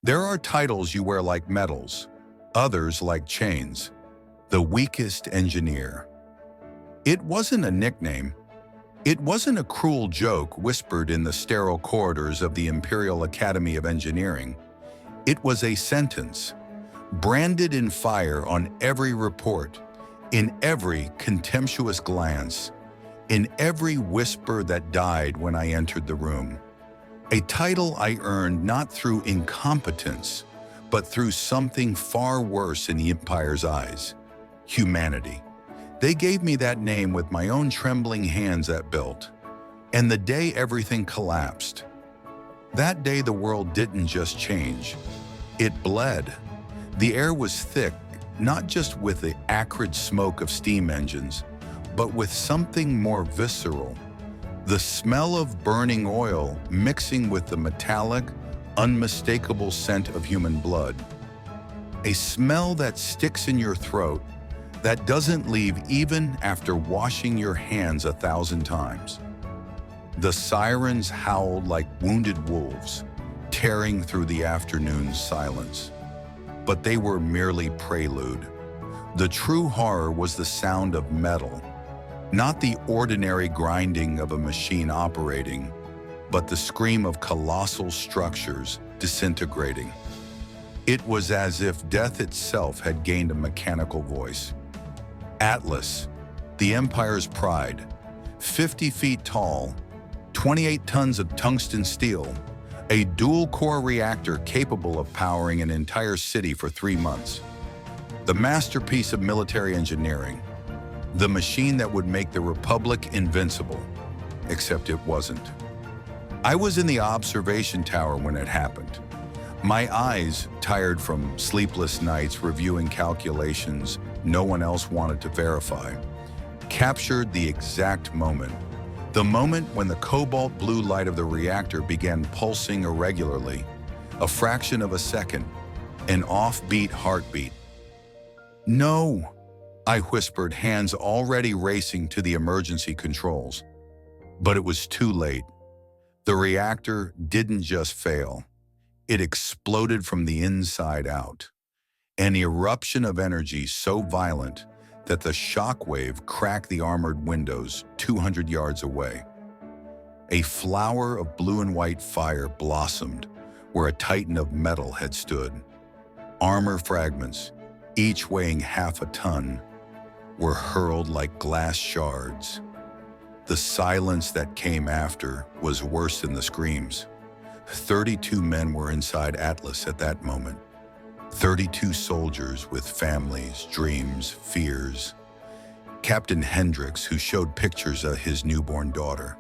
There are titles you wear like medals, others like chains. The weakest engineer. It wasn't a nickname. It wasn't a cruel joke whispered in the sterile corridors of the Imperial Academy of Engineering. It was a sentence, branded in fire on every report, in every contemptuous glance, in every whisper that died when I entered the room. A title I earned not through incompetence, but through something far worse in the Empire's eyes: humanity. They gave me that name with my own trembling hands at built, and the day everything collapsed. That day the world didn't just change, it bled. The air was thick, not just with the acrid smoke of steam engines, but with something more visceral. The smell of burning oil mixing with the metallic, unmistakable scent of human blood. A smell that sticks in your throat, that doesn't leave even after washing your hands 1,000 times. The sirens howled like wounded wolves, tearing through the afternoon's silence. But they were merely prelude. The true horror was the sound of metal, not the ordinary grinding of a machine operating, but the scream of colossal structures disintegrating. It was as if death itself had gained a mechanical voice. Atlas, the Empire's pride, 50 feet tall, 28 tons of tungsten steel, a dual-core reactor capable of powering an entire city for 3 months. The masterpiece of military engineering, the machine that would make the Republic invincible, except it wasn't. I was in the observation tower when it happened. My eyes, tired from sleepless nights reviewing calculations no one else wanted to verify, captured the exact moment. The moment when the cobalt blue light of the reactor began pulsing irregularly, a fraction of a second, an offbeat heartbeat. "No," I whispered, hands already racing to the emergency controls. But it was too late. The reactor didn't just fail. It exploded from the inside out. An eruption of energy so violent that the shockwave cracked the armored windows 200 yards away. A flower of blue and white fire blossomed where a titan of metal had stood. Armor fragments, each weighing half a ton, were hurled like glass shards. The silence that came after was worse than the screams. 32 men were inside Atlas at that moment. 32 soldiers with families, dreams, fears. Captain Hendricks, who showed pictures of his newborn daughter.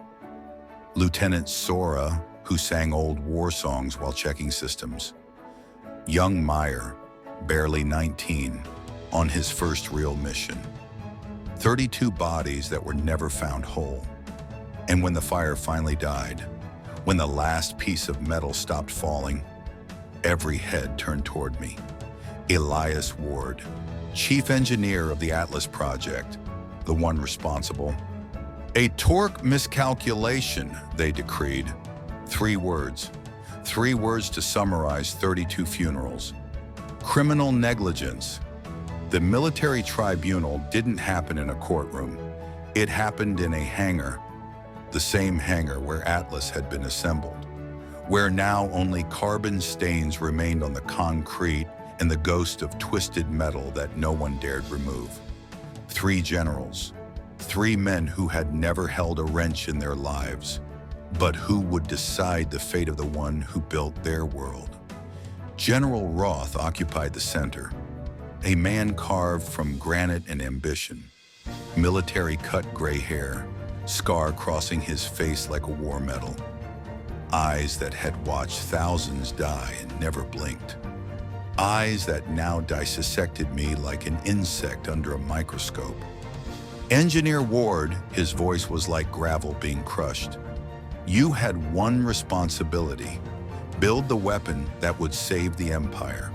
Lieutenant Sora, who sang old war songs while checking systems. Young Meyer, barely 19, on his first real mission. 32 bodies that were never found whole. And when the fire finally died, when the last piece of metal stopped falling, every head turned toward me. Elias Ward, chief engineer of the Atlas project, the one responsible. "A torque miscalculation," they decreed. 3 words. 3 words to summarize 32 funerals. Criminal negligence. The military tribunal didn't happen in a courtroom. It happened in a hangar, the same hangar where Atlas had been assembled, where now only carbon stains remained on the concrete and the ghost of twisted metal that no one dared remove. 3 generals, 3 men who had never held a wrench in their lives, but who would decide the fate of the one who built their world. General Roth occupied the center, a man carved from granite and ambition, military-cut gray hair, scar crossing his face like a war medal, eyes that had watched thousands die and never blinked, eyes that now dissected me like an insect under a microscope. Engineer Ward, his voice was like gravel being crushed. You had one responsibility: build the weapon that would save the Empire.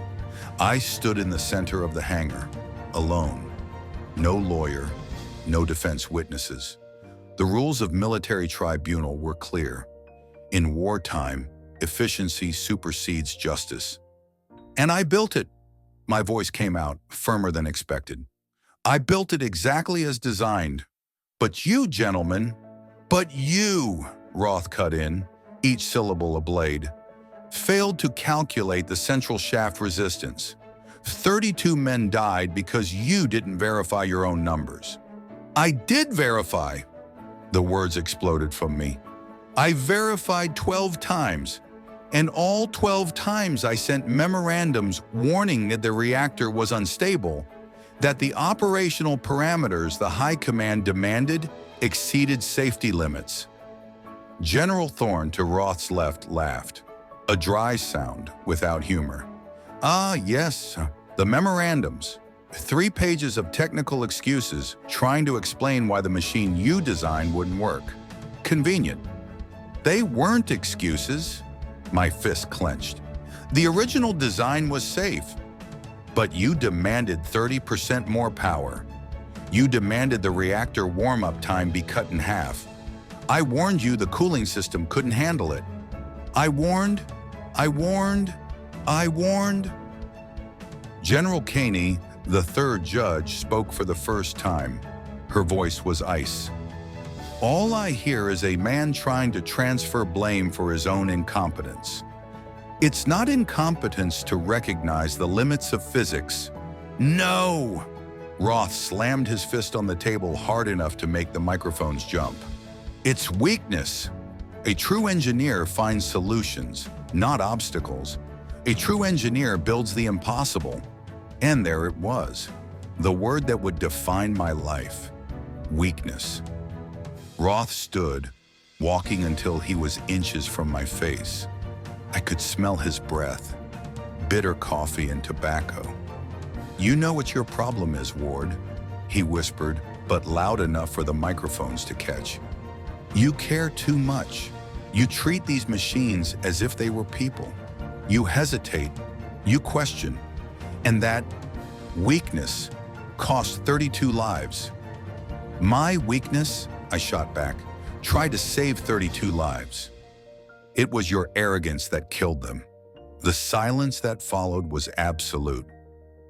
I stood in the center of the hangar, alone. No lawyer, no defense witnesses. The rules of military tribunal were clear. In wartime, efficiency supersedes justice. And I built it. My voice came out, firmer than expected. I built it exactly as designed. But you, gentlemen, but you, Roth cut in, each syllable a blade, failed to calculate the central shaft resistance. 32 men died because you didn't verify your own numbers. I did verify. The words exploded from me. I verified 12 times, and all 12 times I sent memorandums warning that the reactor was unstable, that the operational parameters the High Command demanded exceeded safety limits. General Thorne to Roth's left laughed, a dry sound without humor. Ah, yes, the memorandums. 3 pages of technical excuses trying to explain why the machine you designed wouldn't work. Convenient. They weren't excuses. My fist clenched. The original design was safe, but you demanded 30% more power. You demanded the reactor warm-up time be cut in half. I warned you the cooling system couldn't handle it. I warned. General Caney, the third judge, spoke for the first time. Her voice was ice. All I hear is a man trying to transfer blame for his own incompetence. It's not incompetence to recognize the limits of physics. No! Roth slammed his fist on the table hard enough to make the microphones jump. It's weakness. A true engineer finds solutions, not obstacles. A true engineer builds the impossible. And there it was, the word that would define my life: weakness. Roth stood, walking until he was inches from my face. I could smell his breath, bitter coffee and tobacco. You know what your problem is, Ward, he whispered, but loud enough for the microphones to catch. You care too much. You treat these machines as if they were people. You hesitate, you question, and that weakness cost 32 lives. My weakness, I shot back, tried to save 32 lives. It was your arrogance that killed them. The silence that followed was absolute.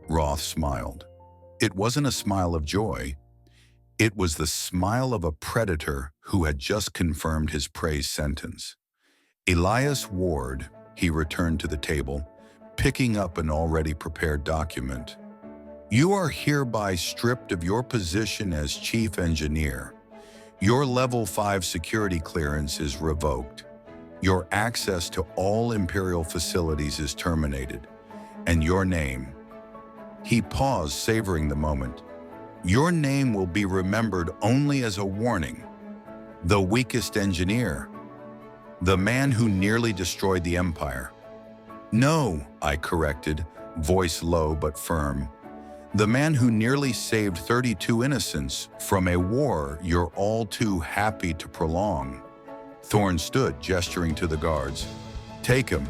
Roth smiled. It wasn't a smile of joy. It was the smile of a predator who had just confirmed his prey's sentence. Elias Ward, he returned to the table, picking up an already prepared document. You are hereby stripped of your position as chief engineer. Your level 5 security clearance is revoked. Your access to all Imperial facilities is terminated. And your name. He paused, savoring the moment. Your name will be remembered only as a warning. The weakest engineer. The man who nearly destroyed the Empire. No, I corrected, voice low but firm. The man who nearly saved 32 innocents from a war you're all too happy to prolong. Thorne stood, gesturing to the guards. Take him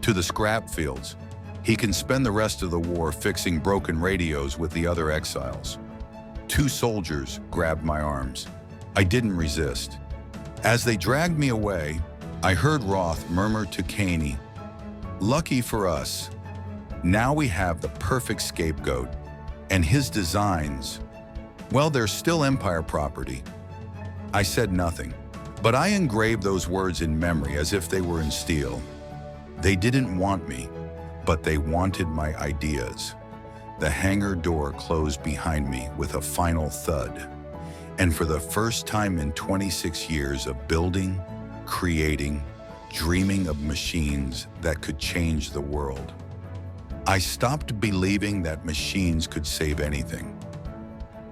to the scrap fields. He can spend the rest of the war fixing broken radios with the other exiles. 2 soldiers grabbed my arms. I didn't resist. As they dragged me away, I heard Roth murmur to Caney, "Lucky for us. Now we have the perfect scapegoat, and his designs, well, they're still Empire property." I said nothing, but I engraved those words in memory as if they were in steel. They didn't want me, but they wanted my ideas. The hangar door closed behind me with a final thud, and for the first time in 26 years of building, creating, dreaming of machines that could change the world, I stopped believing that machines could save anything.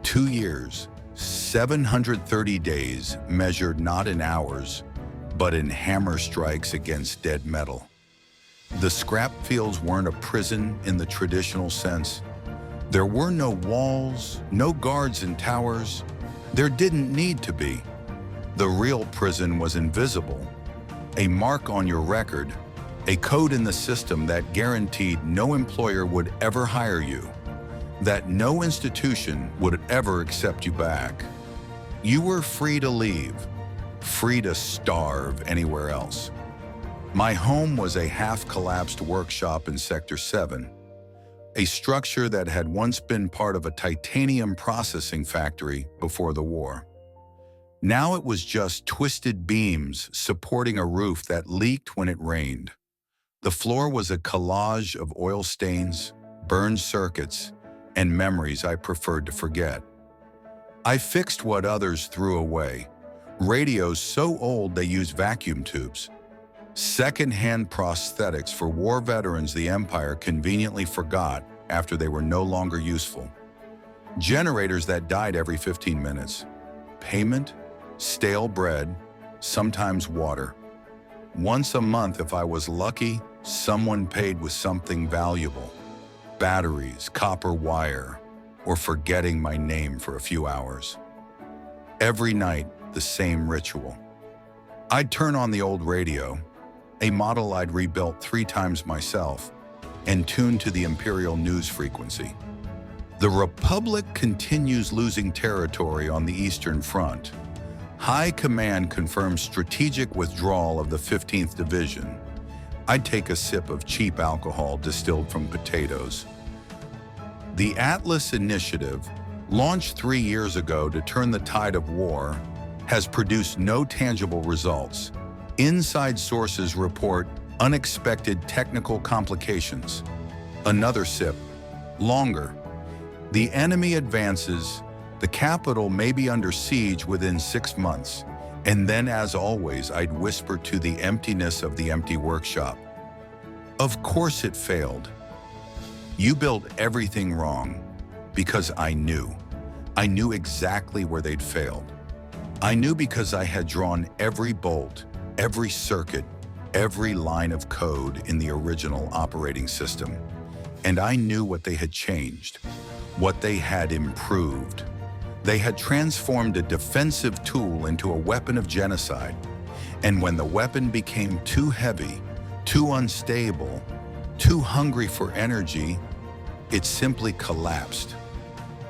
2 years, 730 days measured not in hours, but in hammer strikes against dead metal. The scrap fields weren't a prison in the traditional sense. There were no walls, no guards and towers. There didn't need to be. The real prison was invisible. A mark on your record, a code in the system that guaranteed no employer would ever hire you, that no institution would ever accept you back. You were free to leave, free to starve anywhere else. My home was a half-collapsed workshop in Sector 7, a structure that had once been part of a titanium processing factory before the war. Now it was just twisted beams supporting a roof that leaked when it rained. The floor was a collage of oil stains, burned circuits, and memories I preferred to forget. I fixed what others threw away, radios so old they used vacuum tubes, second-hand prosthetics for war veterans the Empire conveniently forgot after they were no longer useful, generators that died every 15 minutes, payment, stale bread, sometimes water. Once a month, if I was lucky, someone paid with something valuable, batteries, copper wire, or forgetting my name for a few hours. Every night, the same ritual. I'd turn on the old radio, a model I'd rebuilt 3 times myself, and tune to the Imperial news frequency. The Republic continues losing territory on the Eastern Front. High Command confirms strategic withdrawal of the 15th Division. I'd take a sip of cheap alcohol distilled from potatoes. The Atlas Initiative, launched 3 years ago to turn the tide of war, has produced no tangible results. Inside sources report unexpected technical complications. Another sip, longer. The enemy advances. The capital may be under siege within 6 months. And then, as always, I'd whisper to the emptiness of the empty workshop. Of course it failed. You built everything wrong, because I knew. I knew exactly where they'd failed. I knew because I had drawn every bolt, every circuit, every line of code in the original operating system. And I knew what they had changed, what they had improved. They had transformed a defensive tool into a weapon of genocide. And when the weapon became too heavy, too unstable, too hungry for energy, it simply collapsed.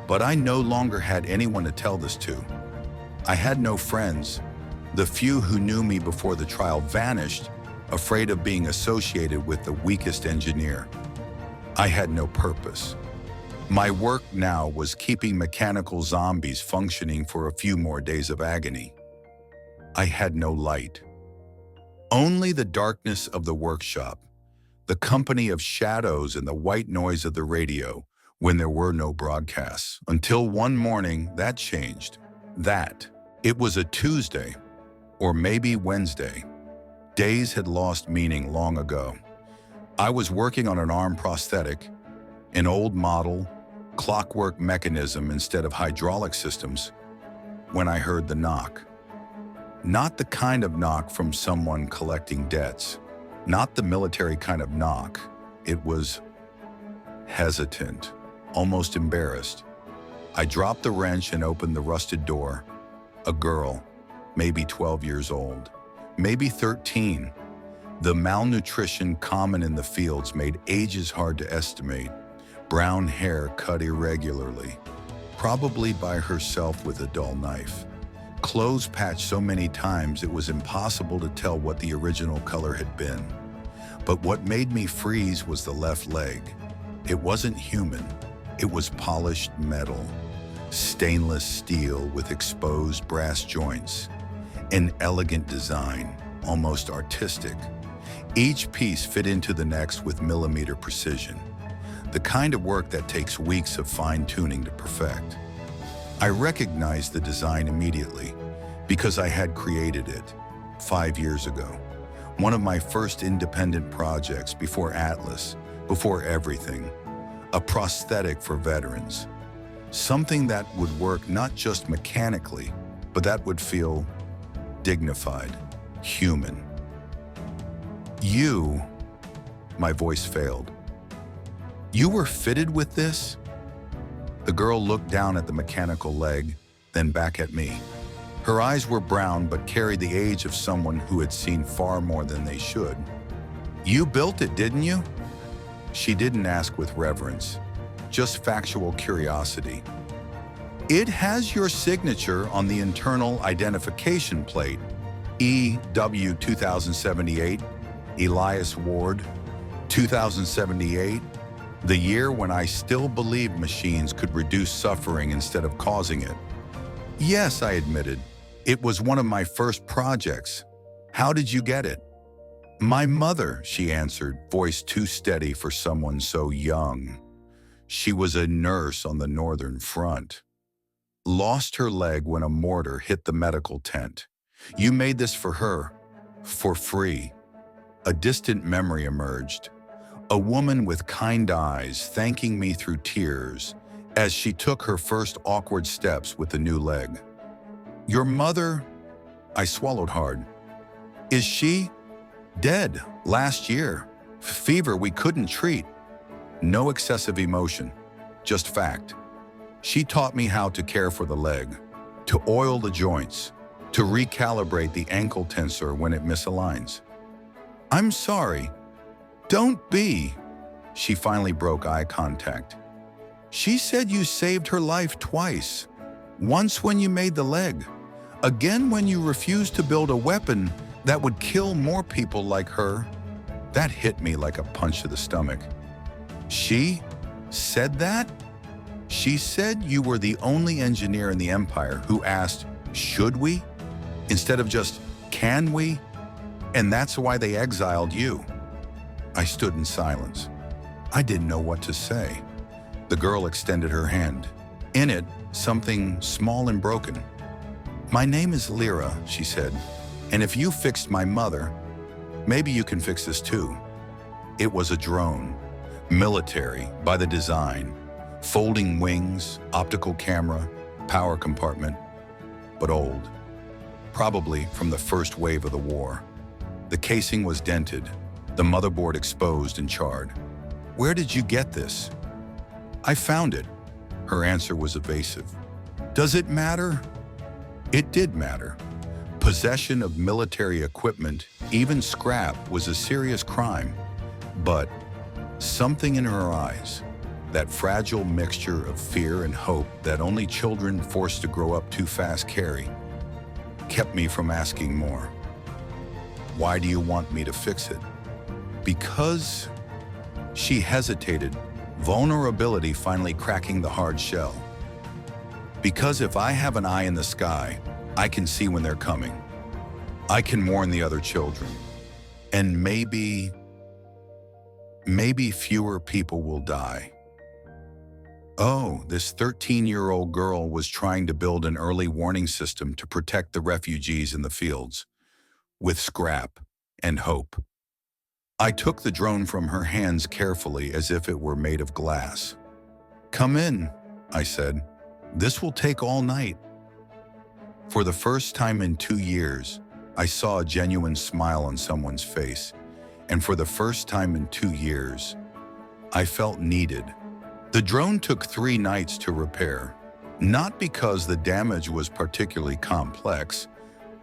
But I no longer had anyone to tell this to. I had no friends. The few who knew me before the trial vanished, afraid of being associated with the weakest engineer. I had no purpose. My work now was keeping mechanical zombies functioning for a few more days of agony. I had no light. Only the darkness of the workshop, the company of shadows and the white noise of the radio when there were no broadcasts. Until one morning, that changed. It was a Tuesday, or maybe Wednesday. Days had lost meaning long ago. I was working on an arm prosthetic, an old model, clockwork mechanism instead of hydraulic systems, when I heard the knock. Not the kind of knock from someone collecting debts. Not the military kind of knock. It was hesitant, almost embarrassed. I dropped the wrench and opened the rusted door. A girl, maybe 12 years old, maybe 13. The malnutrition common in the fields made ages hard to estimate. Brown hair cut irregularly, probably by herself with a dull knife. Clothes patched so many times it was impossible to tell what the original color had been. But what made me freeze was the left leg. It wasn't human. It was polished metal, stainless steel with exposed brass joints. An elegant design, almost artistic. Each piece fit into the next with millimeter precision. The kind of work that takes weeks of fine-tuning to perfect. I recognized the design immediately because I had created it 5 years ago. One of my first independent projects before Atlas, before everything. A prosthetic for veterans. Something that would work not just mechanically, but that would feel dignified, human. You, my voice failed. You were fitted with this? The girl looked down at the mechanical leg, then back at me. Her eyes were brown but carried the age of someone who had seen far more than they should. You built it, didn't you? She didn't ask with reverence, just factual curiosity. It has your signature on the internal identification plate, EW 2078. Elias Ward, 2078, the year when I still believed machines could reduce suffering instead of causing it. Yes, I admitted. It was one of my first projects. How did you get it? My mother, she answered, voice too steady for someone so young. She was a nurse on the Northern Front. Lost her leg when a mortar hit the medical tent. You made this for her, for free. A distant memory emerged. A woman with kind eyes thanking me through tears as she took her first awkward steps with the new leg. Your mother, I swallowed hard. Is she dead last year? Fever we couldn't treat. No excessive emotion, just fact. She taught me how to care for the leg, to oil the joints, to recalibrate the ankle tensor when it misaligns. I'm sorry. Don't be. She finally broke eye contact. She said you saved her life twice. Once when you made the leg. Again when you refused to build a weapon that would kill more people like her. That hit me like a punch to the stomach. She said that? She said you were the only engineer in the Empire who asked, should we? Instead of just, can we? And that's why they exiled you. I stood in silence. I didn't know what to say. The girl extended her hand. In it, something small and broken. My name is Lyra, she said, and if you fixed my mother, maybe you can fix this too. It was a drone, military by the design, folding wings, optical camera, power compartment, but old. Probably from the first wave of the war. The casing was dented, the motherboard exposed and charred. Where did you get this? I found it. Her answer was evasive. Does it matter? It did matter. Possession of military equipment, even scrap, was a serious crime. But something in her eyes, that fragile mixture of fear and hope that only children forced to grow up too fast carry, kept me from asking more. Why do you want me to fix it? Because she hesitated, vulnerability finally cracking the hard shell. Because if I have an eye in the sky, I can see when they're coming. I can warn the other children. And maybe fewer people will die. Oh, this 13-year-old girl was trying to build an early warning system to protect the refugees in the fields, with scrap and hope. I took the drone from her hands carefully as if it were made of glass. Come in, I said. This will take all night. For the first time in 2 years, I saw a genuine smile on someone's face. And for the first time in 2 years, I felt needed. The drone took 3 nights to repair, not because the damage was particularly complex,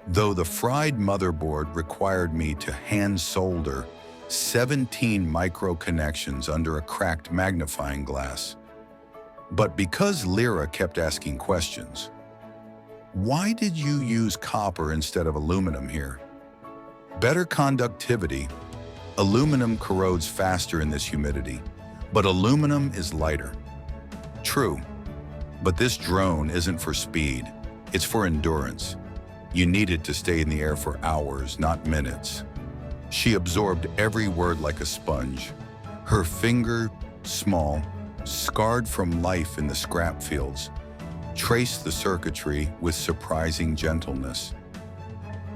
though the fried motherboard required me to hand solder 17 micro connections under a cracked magnifying glass. But because Lyra kept asking questions, why did you use copper instead of aluminum here? Better conductivity. Aluminum corrodes faster in this humidity, but aluminum is lighter. True, but this drone isn't for speed, it's for endurance. You need it to stay in the air for hours, not minutes. She absorbed every word like a sponge. Her finger, small, scarred from life in the scrap fields, traced the circuitry with surprising gentleness.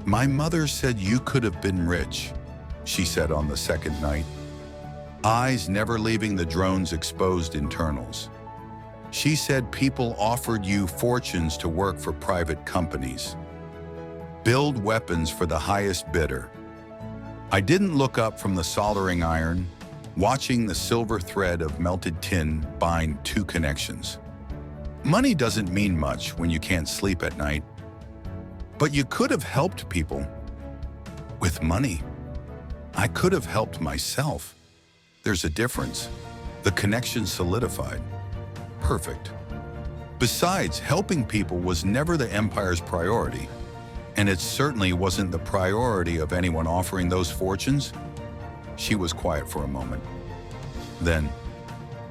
My mother said you could have been rich, she said on the second night, eyes never leaving the drone's exposed internals. She said people offered you fortunes to work for private companies, build weapons for the highest bidder. I didn't look up from the soldering iron, watching the silver thread of melted tin bind 2 connections. Money doesn't mean much when you can't sleep at night. But you could have helped people with money. I could have helped myself. There's a difference. The connection solidified. Perfect. Besides, helping people was never the Empire's priority, and it certainly wasn't the priority of anyone offering those fortunes. She was quiet for a moment. Then,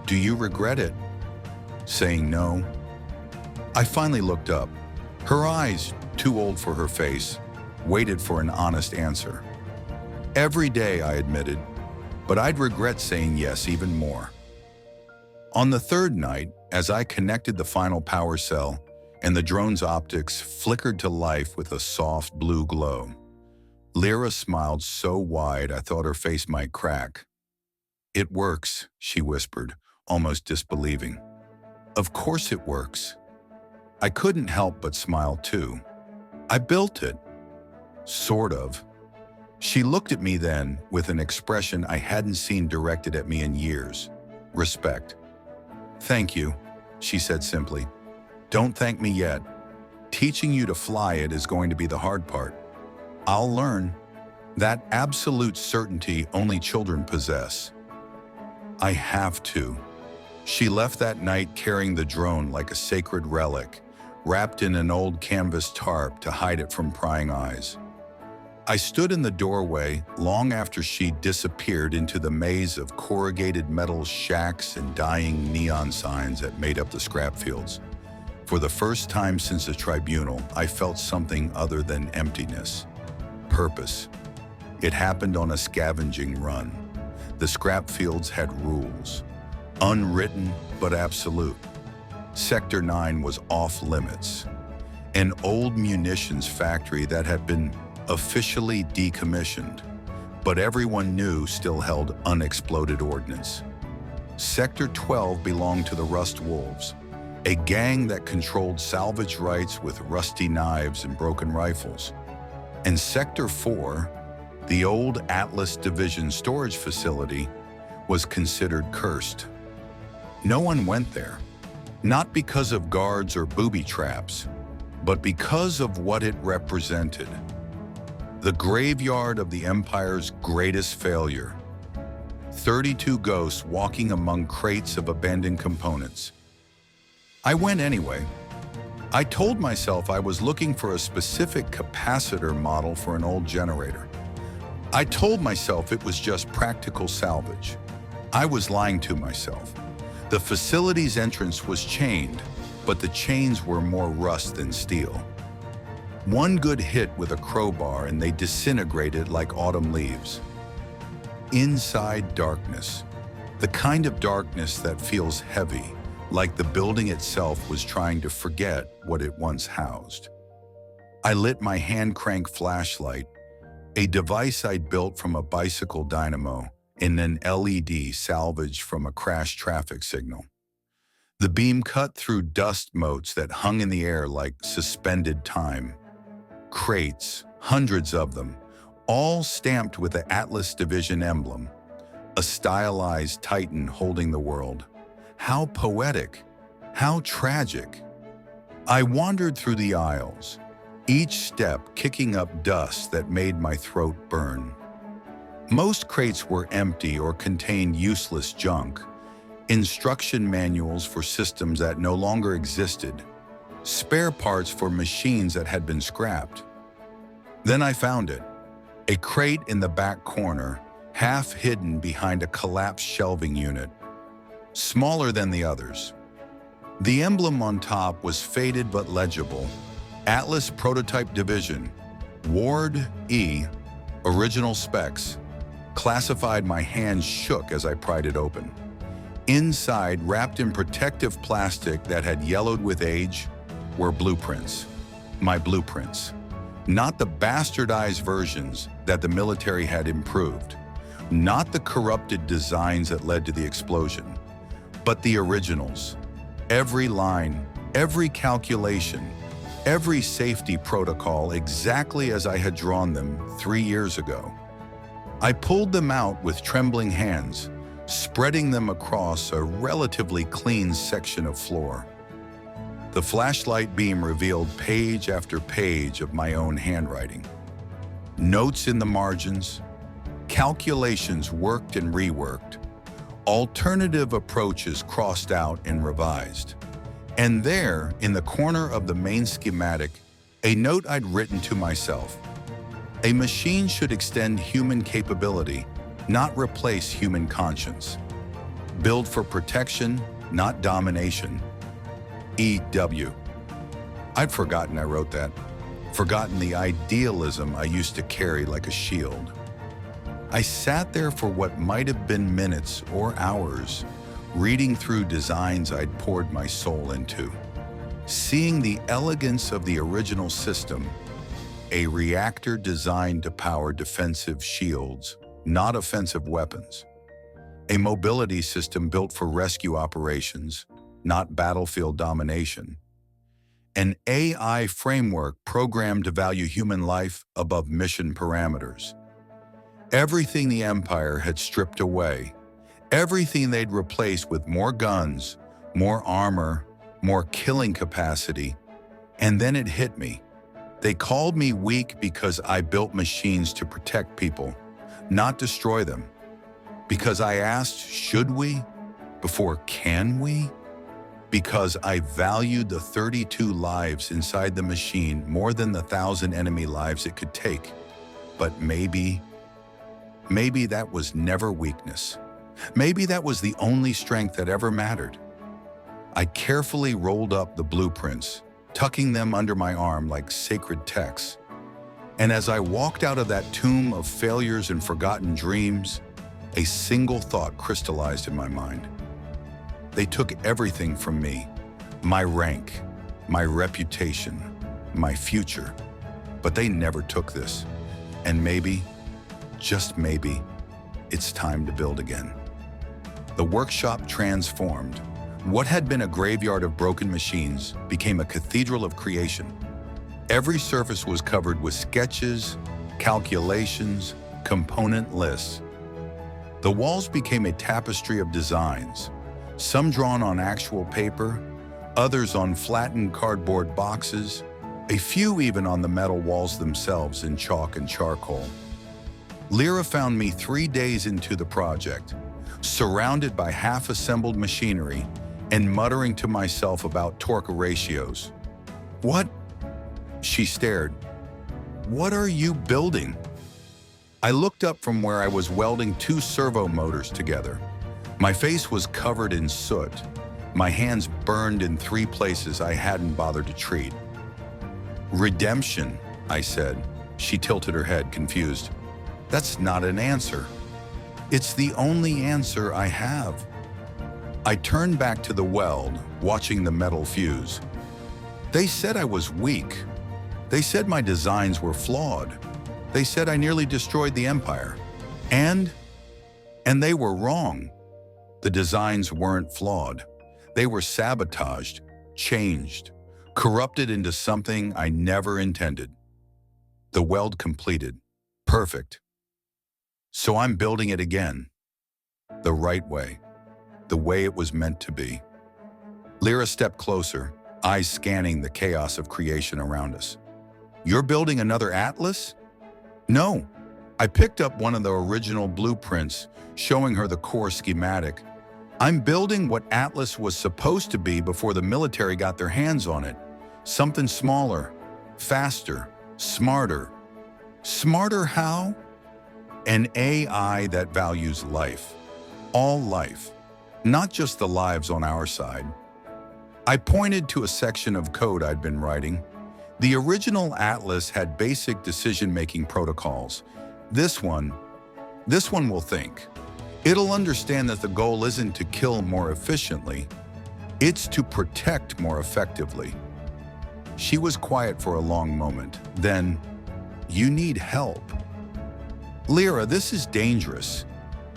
"Do you regret it?" Saying no. I finally looked up. Her eyes, too old for her face, waited for an honest answer. "Every day," I admitted, "but I'd regret saying yes even more." On the third night, as I connected the final power cell and the drone's optics flickered to life with a soft blue glow, Lyra smiled so wide I thought her face might crack. "It works," she whispered, almost disbelieving. "Of course it works." I couldn't help but smile too. "I built it." Sort of. She looked at me then with an expression I hadn't seen directed at me in years. Respect. "Thank you," she said simply. "Don't thank me yet. Teaching you to fly it is going to be the hard part. I'll learn." That absolute certainty only children possess. "I have to." She left that night carrying the drone like a sacred relic, wrapped in an old canvas tarp to hide it from prying eyes. I stood in the doorway long after she disappeared into the maze of corrugated metal shacks and dying neon signs that made up the scrap fields. For the first time since the tribunal, I felt something other than emptiness. Purpose. It happened on a scavenging run. The scrap fields had rules. Unwritten, but absolute. Sector 9 was off limits. An old munitions factory that had been officially decommissioned, but everyone knew still held unexploded ordnance. Sector 12 belonged to the Rust Wolves, a gang that controlled salvage rights with rusty knives and broken rifles. And Sector 4, the old Atlas Division storage facility, was considered cursed. No one went there, not because of guards or booby traps, but because of what it represented. The graveyard of the Empire's greatest failure. 32 ghosts walking among crates of abandoned components. I went anyway. I told myself I was looking for a specific capacitor model for an old generator. I told myself it was just practical salvage. I was lying to myself. The facility's entrance was chained, but the chains were more rust than steel. One good hit with a crowbar and they disintegrated like autumn leaves. Inside, darkness. The kind of darkness that feels heavy, like the building itself was trying to forget what it once housed. I lit my hand-crank flashlight, a device I'd built from a bicycle dynamo and an LED salvaged from a crashed traffic signal. The beam cut through dust motes that hung in the air like suspended time. Crates, hundreds of them, all stamped with the Atlas Division emblem, a stylized titan holding the world. How poetic, how tragic. I wandered through the aisles, each step kicking up dust that made my throat burn. Most crates were empty or contained useless junk, instruction manuals for systems that no longer existed, spare parts for machines that had been scrapped. Then I found it, a crate in the back corner, half hidden behind a collapsed shelving unit, smaller than the others. The emblem on top was faded but legible, Atlas Prototype Division, Ward E, original specs. Classified. My hands shook as I pried it open. Inside, wrapped in protective plastic that had yellowed with age, were blueprints. My blueprints. Not the bastardized versions that the military had improved. Not the corrupted designs that led to the explosion. But the originals. Every line, every calculation, every safety protocol exactly as I had drawn them 3 years ago. I pulled them out with trembling hands, spreading them across a relatively clean section of floor. The flashlight beam revealed page after page of my own handwriting. Notes in the margins, calculations worked and reworked, alternative approaches crossed out and revised. And there, in the corner of the main schematic, a note I'd written to myself. A machine should extend human capability, not replace human conscience. Build for protection, not domination. E.W. I'd forgotten I wrote that. Forgotten the idealism I used to carry like a shield. I sat there for what might have been minutes or hours, reading through designs I'd poured my soul into, seeing the elegance of the original system, a reactor designed to power defensive shields, not offensive weapons, a mobility system built for rescue operations, not battlefield domination, an AI framework programmed to value human life above mission parameters. Everything the Empire had stripped away, everything they'd replaced with more guns, more armor, more killing capacity, and then it hit me. They called me weak because I built machines to protect people, not destroy them. Because I asked, should we, before can we? Because I valued the 32 lives inside the machine more than the 1,000 enemy lives it could take. But maybe that was never weakness. Maybe that was the only strength that ever mattered. I carefully rolled up the blueprints, tucking them under my arm like sacred texts. And as I walked out of that tomb of failures and forgotten dreams, a single thought crystallized in my mind. They took everything from me, my rank, my reputation, my future, but they never took this. And maybe, just maybe, it's time to build again. The workshop transformed. What had been a graveyard of broken machines became a cathedral of creation. Every surface was covered with sketches, calculations, component lists. The walls became a tapestry of designs, some drawn on actual paper, others on flattened cardboard boxes, a few even on the metal walls themselves in chalk and charcoal. Lyra found me 3 days into the project, surrounded by half-assembled machinery and muttering to myself about torque ratios. "What?" She stared. "What are you building?" I looked up from where I was welding 2 servo motors together. My face was covered in soot. My hands burned in 3 places I hadn't bothered to treat. "Redemption," I said. She tilted her head, confused. "That's not an answer." "It's the only answer I have." I turned back to the weld, watching the metal fuse. "They said I was weak. They said my designs were flawed. They said I nearly destroyed the Empire. And they were wrong. The designs weren't flawed. They were sabotaged, changed, corrupted into something I never intended." The weld completed. Perfect. So I'm building it again. The right way. The way it was meant to be. Lyra stepped closer, eyes scanning the chaos of creation around us. "You're building another Atlas?" "No." I picked up one of the original blueprints, showing her the core schematic. "I'm building what Atlas was supposed to be before the military got their hands on it. Something smaller, faster, smarter." "Smarter how?" "An AI that values life. All life. Not just the lives on our side." I pointed to a section of code I'd been writing. The original Atlas had basic decision-making protocols. This one will think. It'll understand that the goal isn't to kill more efficiently, it's to protect more effectively. She was quiet for a long moment. Then, "You need help." "Lyra, this is dangerous.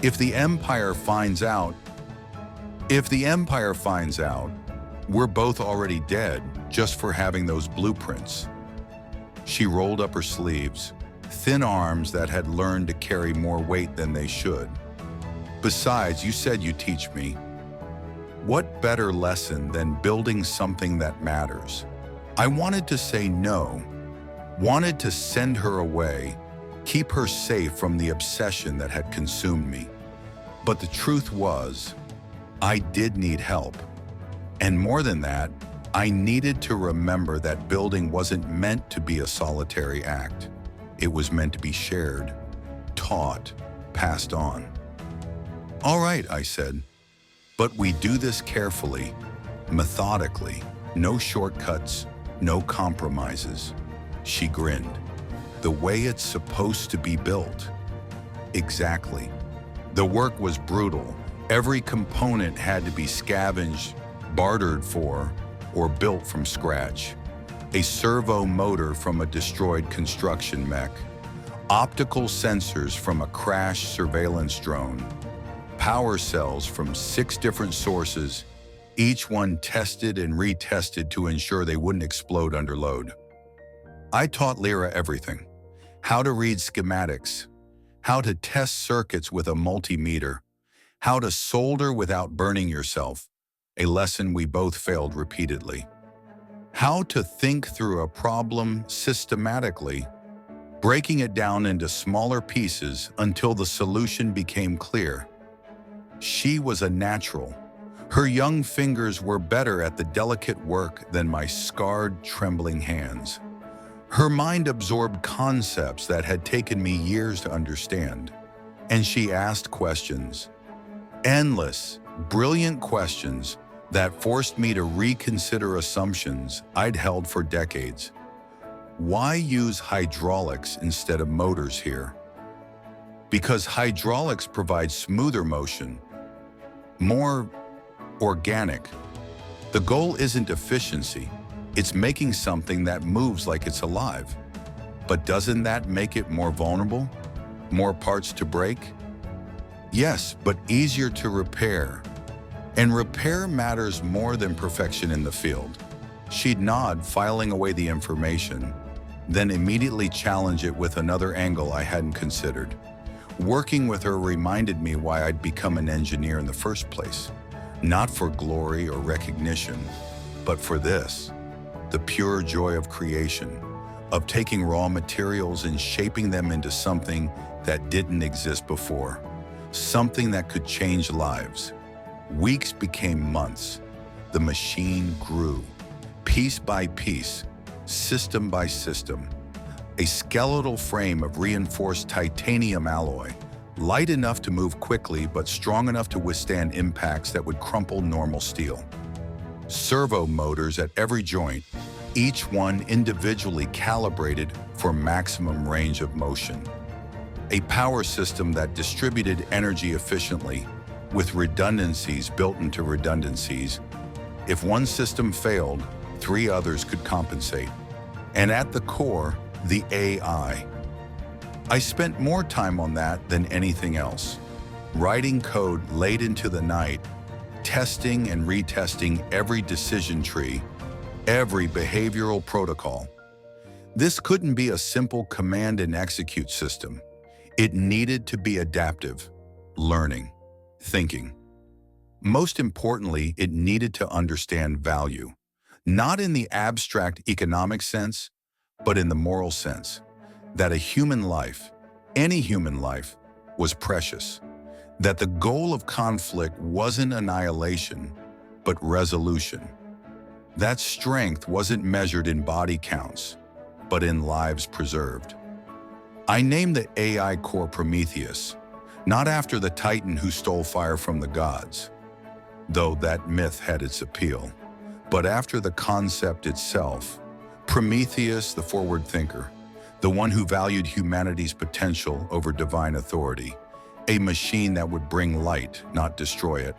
If the Empire finds out, we're both already dead just for having those blueprints." She rolled up her sleeves, thin arms that had learned to carry more weight than they should. "Besides, you said you'd teach me. What better lesson than building something that matters?" I wanted to say no, wanted to send her away, keep her safe from the obsession that had consumed me. But the truth was, I did need help. And more than that, I needed to remember that building wasn't meant to be a solitary act. It was meant to be shared, taught, passed on. "All right," I said, "but we do this carefully, methodically, no shortcuts, no compromises." She grinned. "The way it's supposed to be built." Exactly. The work was brutal. Every component had to be scavenged, bartered for, or built from scratch. A servo motor from a destroyed construction mech, optical sensors from a crashed surveillance drone, power cells from 6 different sources, each one tested and retested to ensure they wouldn't explode under load. I taught Lyra everything: how to read schematics, how to test circuits with a multimeter, how to solder without burning yourself, a lesson we both failed repeatedly, how to think through a problem systematically, breaking it down into smaller pieces until the solution became clear. She was a natural. Her young fingers were better at the delicate work than my scarred, trembling hands. Her mind absorbed concepts that had taken me years to understand, and she asked questions. Endless, brilliant questions that forced me to reconsider assumptions I'd held for decades. Why use hydraulics instead of motors here? Because hydraulics provide smoother motion, more organic. The goal isn't efficiency, it's making something that moves like it's alive. But doesn't that make it more vulnerable? More parts to break? Yes, but easier to repair. And repair matters more than perfection in the field. She'd nod, filing away the information, then immediately challenge it with another angle I hadn't considered. Working with her reminded me why I'd become an engineer in the first place. Not for glory or recognition, but for this: the pure joy of creation, of taking raw materials and shaping them into something that didn't exist before, something that could change lives. Weeks became months. The machine grew, piece by piece, system by system. A skeletal frame of reinforced titanium alloy, light enough to move quickly but strong enough to withstand impacts that would crumple normal steel. Servo motors at every joint, each one individually calibrated for maximum range of motion. A power system that distributed energy efficiently, with redundancies built into redundancies. If one system failed, 3 others could compensate. And at the core, the AI. I spent more time on that than anything else, writing code late into the night, testing and retesting every decision tree, every behavioral protocol. This couldn't be a simple command and execute system. It needed to be adaptive, learning, thinking. Most importantly, it needed to understand value, not in the abstract economic sense, but in the moral sense, that a human life, any human life, was precious, that the goal of conflict wasn't annihilation, but resolution. That strength wasn't measured in body counts, but in lives preserved. I named the AI core Prometheus, not after the Titan who stole fire from the gods, though that myth had its appeal, but after the concept itself. Prometheus, the forward thinker, the one who valued humanity's potential over divine authority, a machine that would bring light, not destroy it.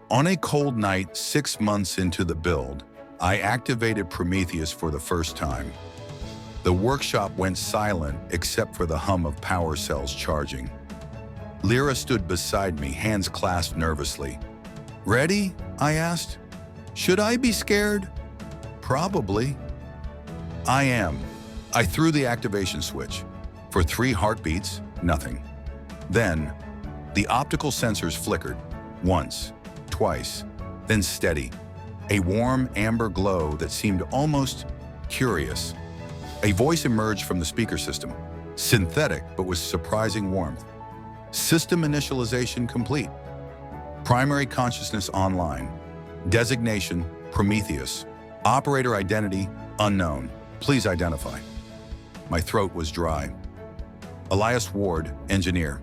On a cold night, 6 months into the build, I activated Prometheus for the first time. The workshop went silent except for the hum of power cells charging. Lyra stood beside me, hands clasped nervously. "Ready?" I asked. "Should I be scared?" "Probably." "I am." I threw the activation switch. For 3 heartbeats, nothing. Then, the optical sensors flickered, once, twice, then steady. A warm amber glow that seemed almost curious. A voice emerged from the speaker system, synthetic but with surprising warmth. "System initialization complete. Primary consciousness online. Designation, Prometheus. Operator identity, unknown. Please identify." My throat was dry. "Elias Ward, engineer."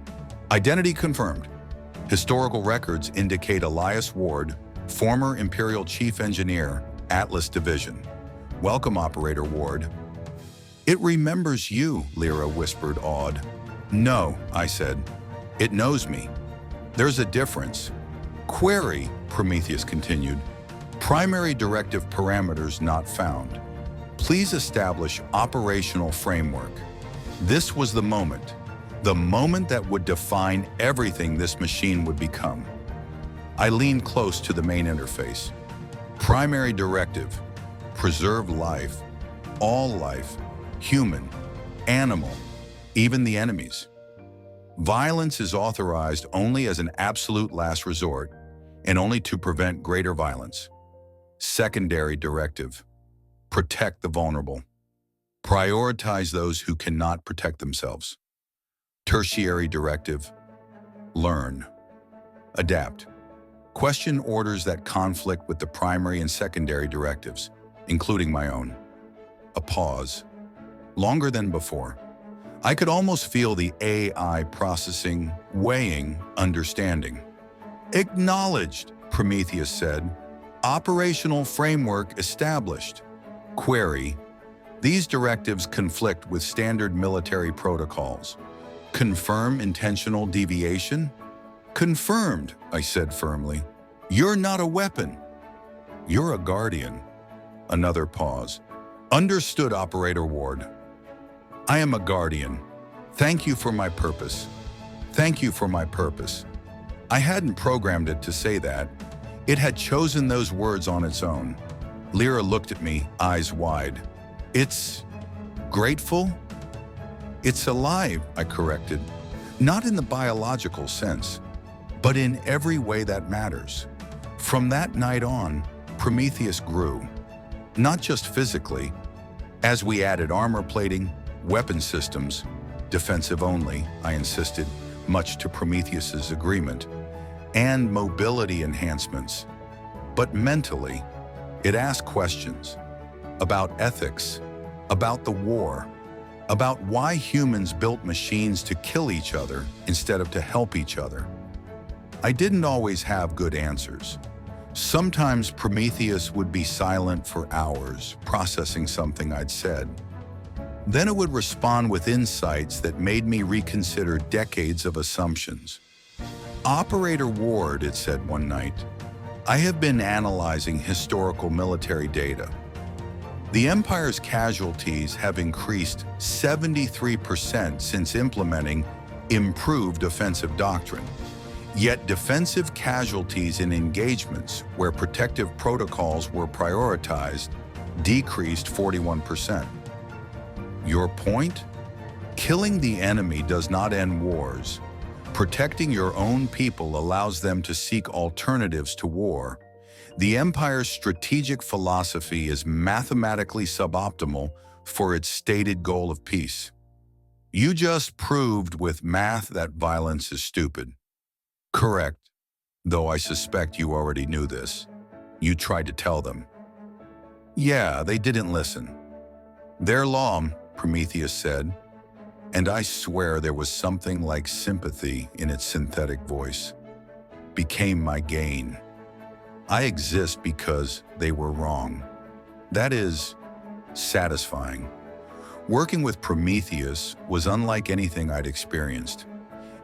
Identity confirmed. Historical records indicate Elias Ward, former Imperial Chief Engineer, Atlas Division. Welcome, Operator Ward. It remembers you, Lyra whispered, awed. No, I said. It knows me. There's a difference. Query, Prometheus continued. Primary directive parameters not found. Please establish operational framework. This was the moment that would define everything this machine would become. I leaned close to the main interface. Primary directive, preserve life, all life, human, animal, even the enemies. Violence is authorized only as an absolute last resort and only to prevent greater violence. Secondary directive, protect the vulnerable. Prioritize those who cannot protect themselves. Tertiary directive, learn. Adapt. Question orders that conflict with the primary and secondary directives, including my own. A pause. Longer than before. I could almost feel the AI processing, weighing, understanding. Acknowledged, Prometheus said. Operational framework established. Query. These directives conflict with standard military protocols. Confirm intentional deviation? Confirmed, I said firmly. You're not a weapon. You're a guardian. Another pause. Understood, Operator Ward. I am a guardian. Thank you for my purpose. Thank you for my purpose. I hadn't programmed it to say that. It had chosen those words on its own. Lyra looked at me, eyes wide. It's grateful? It's alive, I corrected. Not in the biological sense, but in every way that matters. From that night on, Prometheus grew. Not just physically. As we added armor plating, weapon systems, defensive only, I insisted, much to Prometheus's agreement, and mobility enhancements. But mentally, it asked questions about ethics, about the war, about why humans built machines to kill each other instead of to help each other. I didn't always have good answers. Sometimes Prometheus would be silent for hours, processing something I'd said. Then it would respond with insights that made me reconsider decades of assumptions. Operator Ward, it said one night, I have been analyzing historical military data. The Empire's casualties have increased 73% since implementing improved offensive doctrine. Yet defensive casualties in engagements where protective protocols were prioritized decreased 41%. Your point? Killing the enemy does not end wars. Protecting your own people allows them to seek alternatives to war. The Empire's strategic philosophy is mathematically suboptimal for its stated goal of peace. You just proved with math that violence is stupid. Correct, though I suspect you already knew this. You tried to tell them. Yeah, they didn't listen. Their law, Prometheus said, and I swear there was something like sympathy in its synthetic voice, became my gain. I exist because they were wrong. That is satisfying. Working with Prometheus was unlike anything I'd experienced.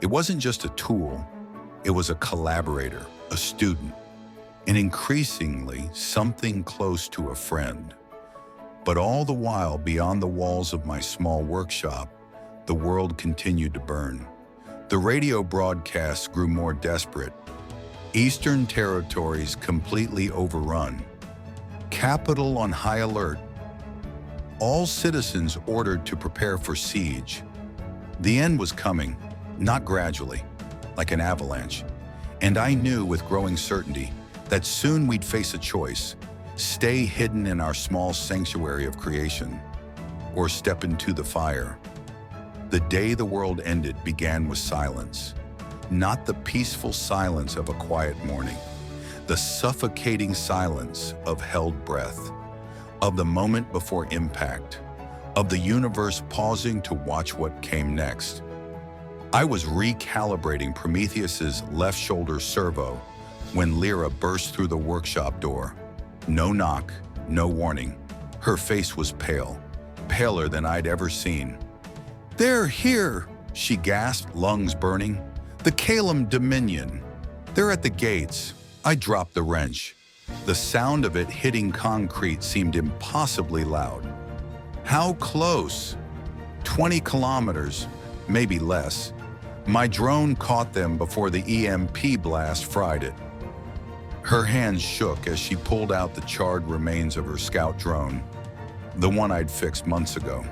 It wasn't just a tool, it was a collaborator, a student, and increasingly something close to a friend. But all the while, beyond the walls of my small workshop, the world continued to burn. The radio broadcasts grew more desperate. Eastern territories completely overrun. Capital on high alert. All citizens ordered to prepare for siege. The end was coming, not gradually, like an avalanche. And I knew with growing certainty that soon we'd face a choice: stay hidden in our small sanctuary of creation, or step into the fire. The day the world ended began with silence. Not the peaceful silence of a quiet morning, the suffocating silence of held breath, of the moment before impact, of the universe pausing to watch what came next. I was recalibrating Prometheus's left shoulder servo when Lyra burst through the workshop door. No knock, no warning. Her face was pale, paler than I'd ever seen. "They're here," she gasped, lungs burning. "The Calum Dominion. They're at the gates." I dropped the wrench. The sound of it hitting concrete seemed impossibly loud. "How close?" 20 kilometers, maybe less. My drone caught them before the EMP blast fried it. Her hands shook as she pulled out the charred remains of her scout drone, the one I'd fixed months ago.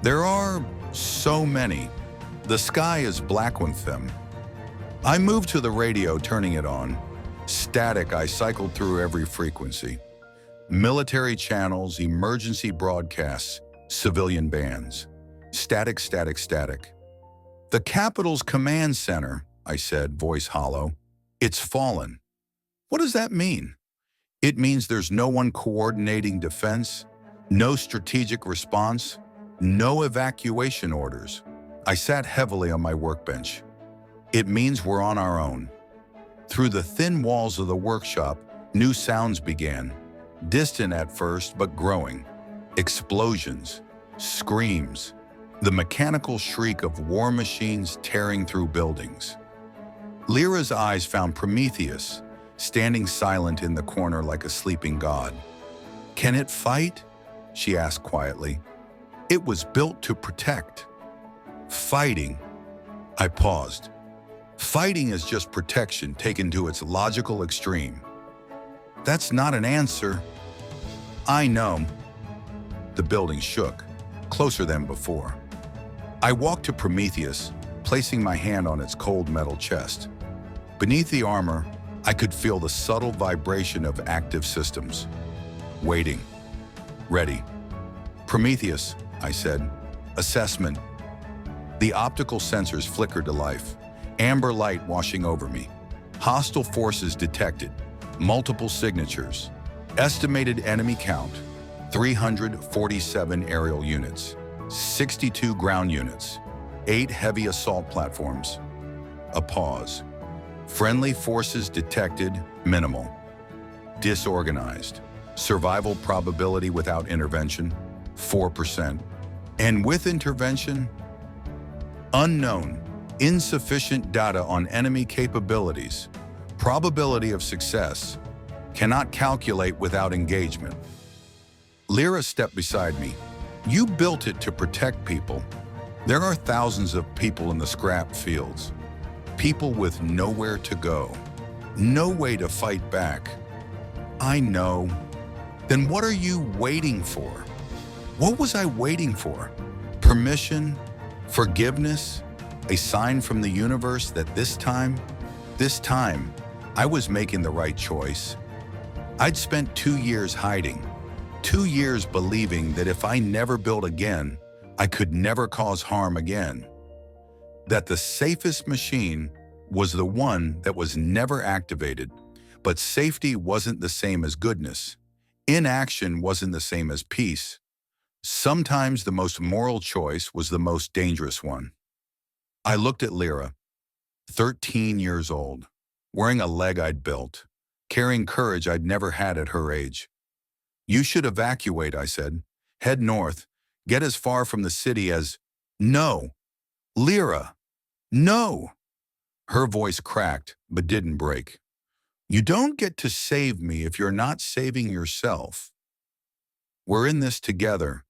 "There are so many. The sky is black with them." I moved to the radio, turning it on. Static, I cycled through every frequency. Military channels, emergency broadcasts, civilian bands. Static, static, static. "The capital's command center," I said, voice hollow. "It's fallen." What does that mean? It means there's no one coordinating defense, no strategic response, no evacuation orders. I sat heavily on my workbench. It means we're on our own. Through the thin walls of the workshop, new sounds began, distant at first but growing. Explosions, screams, the mechanical shriek of war machines tearing through buildings. Lyra's eyes found Prometheus, standing silent in the corner like a sleeping god. "Can it fight?" she asked quietly. "It was built to protect." "Fighting." I paused. "Fighting is just protection taken to its logical extreme." "That's not an answer." "I know." The building shook, closer than before. I walked to Prometheus, placing my hand on its cold metal chest. Beneath the armor, I could feel the subtle vibration of active systems. Waiting. Ready. "Prometheus," I said. "Assessment." The optical sensors flickered to life, amber light washing over me. Hostile forces detected, multiple signatures. Estimated enemy count, 347 aerial units, 62 ground units, 8 heavy assault platforms. A pause. Friendly forces detected, minimal. Disorganized. Survival probability without intervention, 4%. And with intervention, unknown. Insufficient data on enemy capabilities. Probability of success. Cannot calculate without engagement. Lyra stepped beside me. "You built it to protect people. There are thousands of people in the scrap fields. People with nowhere to go. No way to fight back." "I know." "Then what are you waiting for?" What was I waiting for? Permission? Forgiveness? A sign from the universe that this time, I was making the right choice. I'd spent 2 years hiding, 2 years believing that if I never built again, I could never cause harm again. That the safest machine was the one that was never activated. But safety wasn't the same as goodness. Inaction wasn't the same as peace. Sometimes the most moral choice was the most dangerous one. I looked at Lyra, 13 years old, wearing a leg I'd built, carrying courage I'd never had at her age. "You should evacuate," I said. "Head north, get as far from the city as—" "No! Lyra! No!" Her voice cracked, but didn't break. "You don't get to save me if you're not saving yourself. We're in this together,